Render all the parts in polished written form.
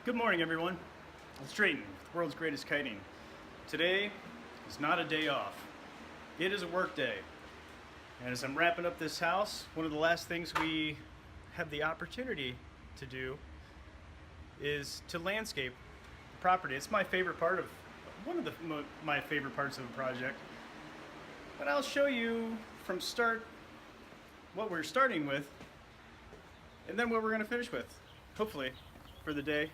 Good morning, everyone. It's Drayton, the world's greatest kiting. Today is not a day off. It is a work day. And as I'm wrapping up this house, one of the last things we have the opportunity to do is to landscape the property. It's my favorite part of, my favorite parts of the project. But I'll show you from start what we're starting with and then what we're going to finish with, hopefully, for the day.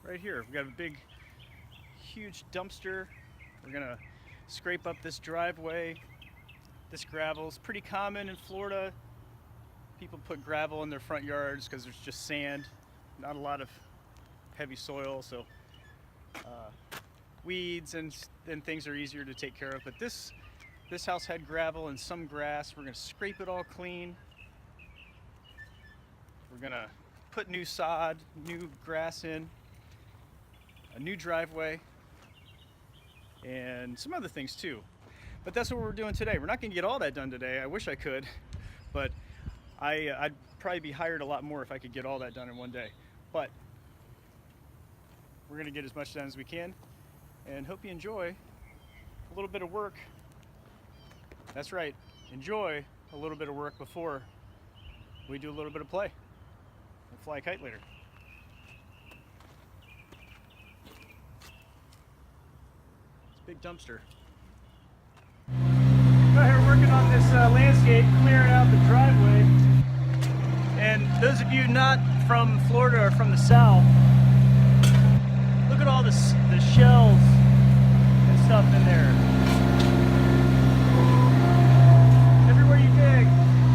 Right here, we've got a big, huge dumpster. We're gonna scrape up this driveway. This gravel is pretty common in Florida. People put gravel in their front yards because there's just sand, not a lot of heavy soil, so weeds and things are easier to take care of. But this house had gravel and some grass. We're gonna scrape it all clean. We're gonna put new sod, new grass in, a new driveway, and some other things too. But that's what we're doing today. We're not going to get all that done today. I wish I could, but I'd probably be hired a lot more if I could get all that done in one day. But we're going to get as much done as we can, and hope you enjoy a little bit of work. That's right, enjoy a little bit of work before we do a little bit of play and fly a kite later. Big dumpster. We're here working on this landscape, clearing out the driveway. And those of you not from Florida or from the South, look at all the shells and stuff in there. Everywhere you dig,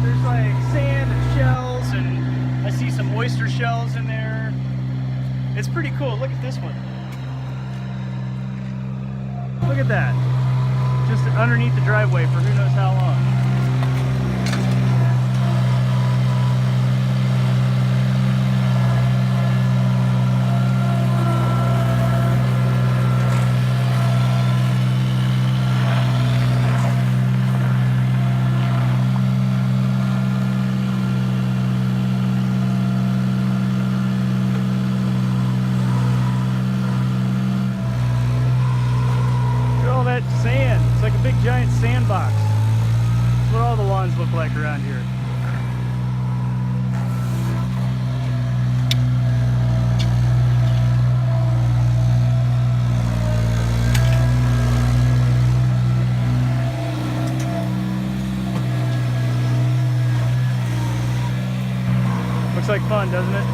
there's like sand and shells, and I see some oyster shells in there. It's pretty cool. Look at this one. Look at that, just underneath the driveway for who knows how long. Sand. It's like a big giant sandbox. That's what all the lawns look like around here. Looks like fun, doesn't it?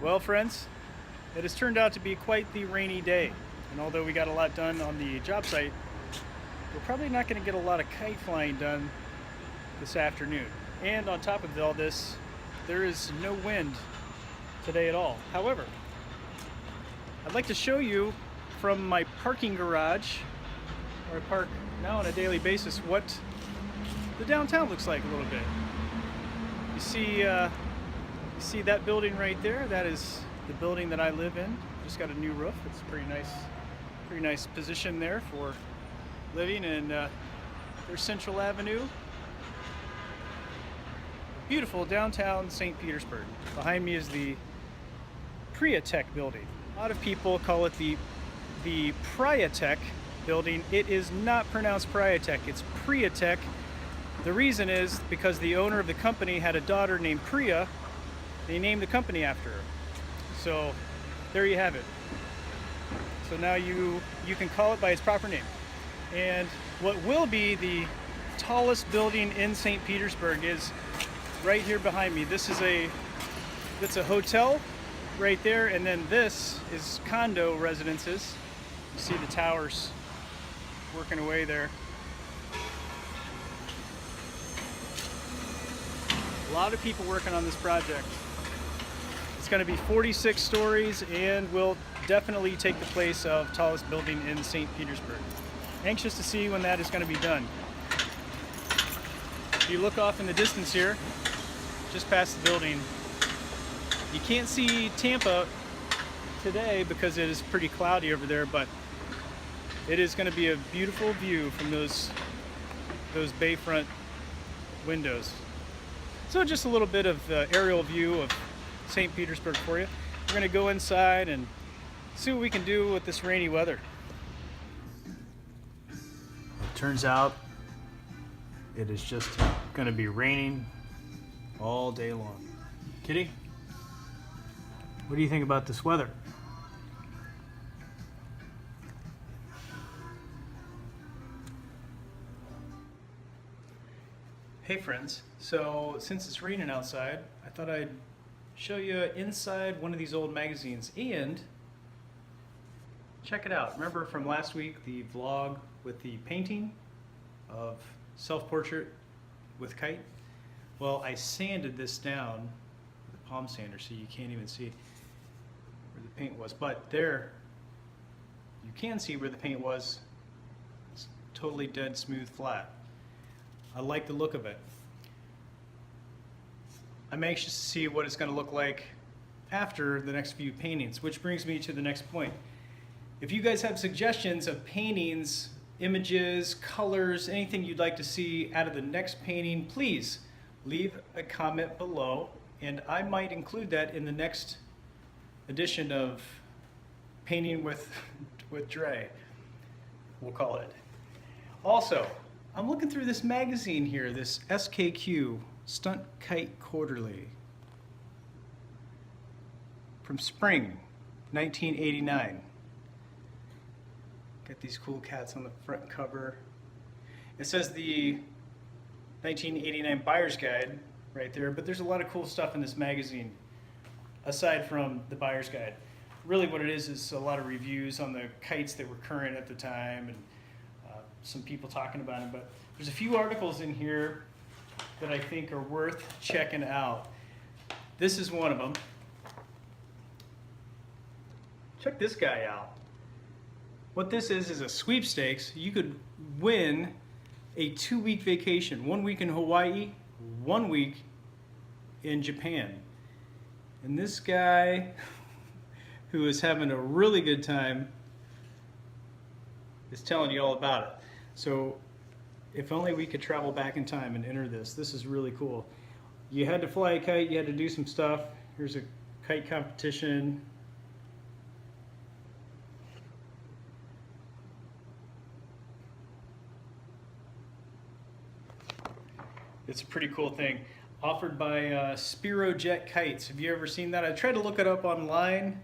Well, friends, it has turned out to be quite the rainy day. And although we got a lot done on the job site, we're probably not going to get a lot of kite flying done this afternoon. And on top of all this, there is no wind today at all. However, I'd like to show you from my parking garage, where I park now on a daily basis, what the downtown looks like a little bit. You see that building right there? That is the building that I live in. Just got a new roof. It's pretty nice position there for living. And there's Central Avenue, beautiful downtown St. Petersburg. Behind me is the Priatech building. A lot of people call it the Priatech building. It is not pronounced Priatech, it's Priatech. The reason is because the owner of the company had a daughter named Priya. They named the company after her. So there you have it. So now you can call it by its proper name. And what will be the tallest building in St. Petersburg is right here behind me. That's a hotel right there, and then this is condo residences. You see the towers working away there. A lot of people working on this project. It's going to be 46 stories and will definitely take the place of tallest building in St. Petersburg. Anxious to see when that is going to be done. If you look off in the distance here, just past the building, you can't see Tampa today because it is pretty cloudy over there, but it is going to be a beautiful view from those bayfront windows. So just a little bit of aerial view of St. Petersburg for you. We're going to go inside and see what we can do with this rainy weather. Turns out it is just going to be raining all day long. Kitty, what do you think about this weather? Hey friends, so since it's raining outside, I thought I'd show you inside one of these old magazines and check it out. Remember from last week the vlog with the painting of self-portrait with Kite? Well, I sanded this down with a palm sander so you can't even see where the paint was, but there you can see where the paint was. It's totally dead smooth flat. I like the look of it. I'm anxious to see what it's going to look like after the next few paintings, which brings me to the next point. If you guys have suggestions of paintings, images, colors, anything you'd like to see out of the next painting, please leave a comment below and I might include that in the next edition of Painting with Dre, we'll call it. Also, I'm looking through this magazine here, this SKQ, Stunt Kite Quarterly, from spring 1989. Got these cool cats on the front cover. It says the 1989 Buyer's Guide right there, but there's a lot of cool stuff in this magazine aside from the Buyer's Guide. Really what it is a lot of reviews on the kites that were current at the time and some people talking about it, but there's a few articles in here that I think are worth checking out. This is one of them. Check this guy out. What this is a sweepstakes. You could win a 2-week vacation, 1 week in Hawaii, 1 week in Japan. And this guy who is having a really good time is telling you all about it. So if only we could travel back in time and enter this. This is really cool. You had to fly a kite, you had to do some stuff. Here's a kite competition. It's a pretty cool thing. Offered by Spirojet Kites. Have you ever seen that? I tried to look it up online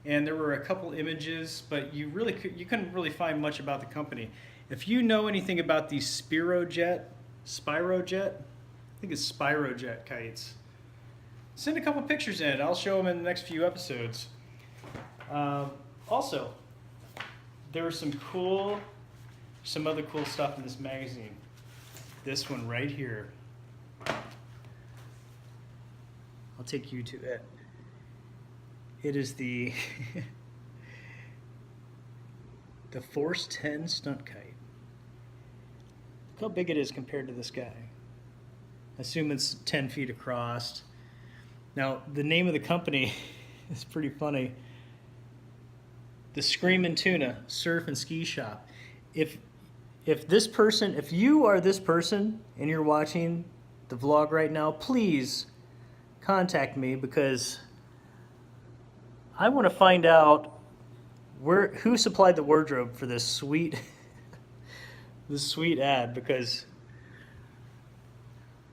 and there were a couple images, but you couldn't really find much about the company. If you know anything about these Spirojet, I think it's Spirojet kites, send a couple pictures in. I'll show them in the next few episodes. Also, there was some other cool stuff in this magazine. This one right here. I'll take you to it. It is the the Force 10 stunt kite. Look how big it is compared to this guy. I assume it's 10 feet across. Now, the name of the company is pretty funny. The Screamin' Tuna Surf and Ski Shop. If you are this person and you're watching the vlog right now, please contact me because I want to find out who supplied the wardrobe for this sweet ad, because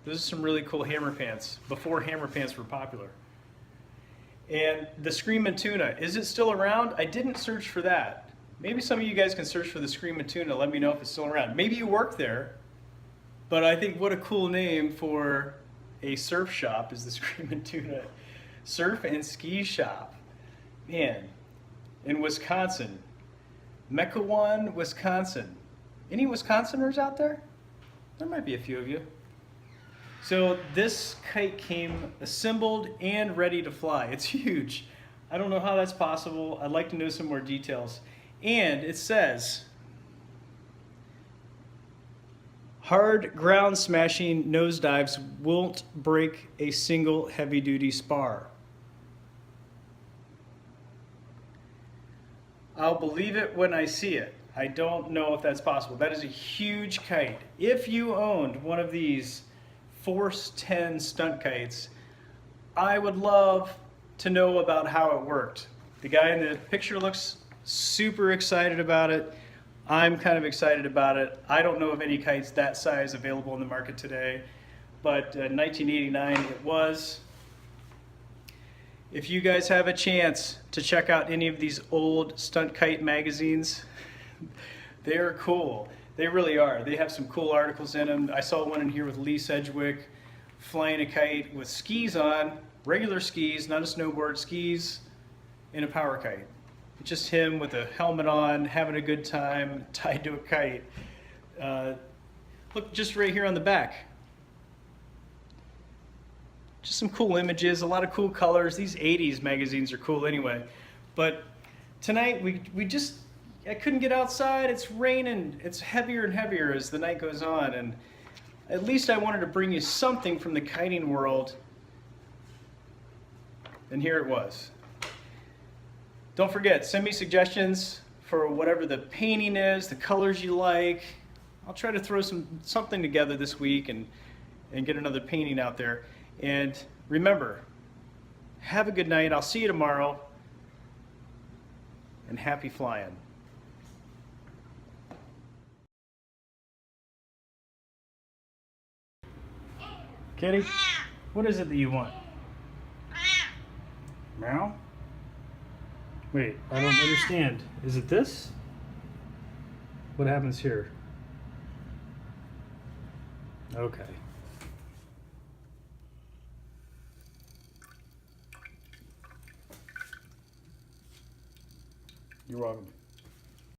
those are some really cool hammer pants before hammer pants were popular. And the Screamin' Tuna, is it still around? I didn't search for that. Maybe some of you guys can search for the Screamin' Tuna. Let me know if it's still around. Maybe you work there, but I think what a cool name for a surf shop is the Screamin' Tuna Surf and Ski Shop. Man, in Wisconsin, Mequon, Wisconsin. Any Wisconsiners out there? There might be a few of you. So this kite came assembled and ready to fly. It's huge. I don't know how that's possible. I'd like to know some more details. And it says, hard ground smashing nosedives won't break a single heavy duty spar. I'll believe it when I see it. I don't know if that's possible. That is a huge kite. If you owned one of these Force 10 stunt kites. I would love to know about how it worked. The guy in the picture looks super excited about it. I'm kind of excited about it. I don't know of any kites that size available in the market today, but in 1989 it was. If you guys have a chance to check out any of these old stunt kite magazines, they're cool. They really are. They have some cool articles in them. I saw one in here with Lee Sedgwick flying a kite with skis on, regular skis, not a snowboard, skis in a power kite. It's just him with a helmet on, having a good time, tied to a kite. Look just right here on the back. Just some cool images, a lot of cool colors. These 80s magazines are cool anyway. But tonight I couldn't get outside. It's raining. It's heavier and heavier as the night goes on. And at least I wanted to bring you something from the kiting world. And here it was. Don't forget, send me suggestions for whatever the painting is, the colors you like. I'll try to throw something together this week and get another painting out there. And remember, have a good night. I'll see you tomorrow. And happy flying. Kitty, what is it that you want? Meow? Wait, I don't understand. Is it this? What happens here? Okay. You're welcome.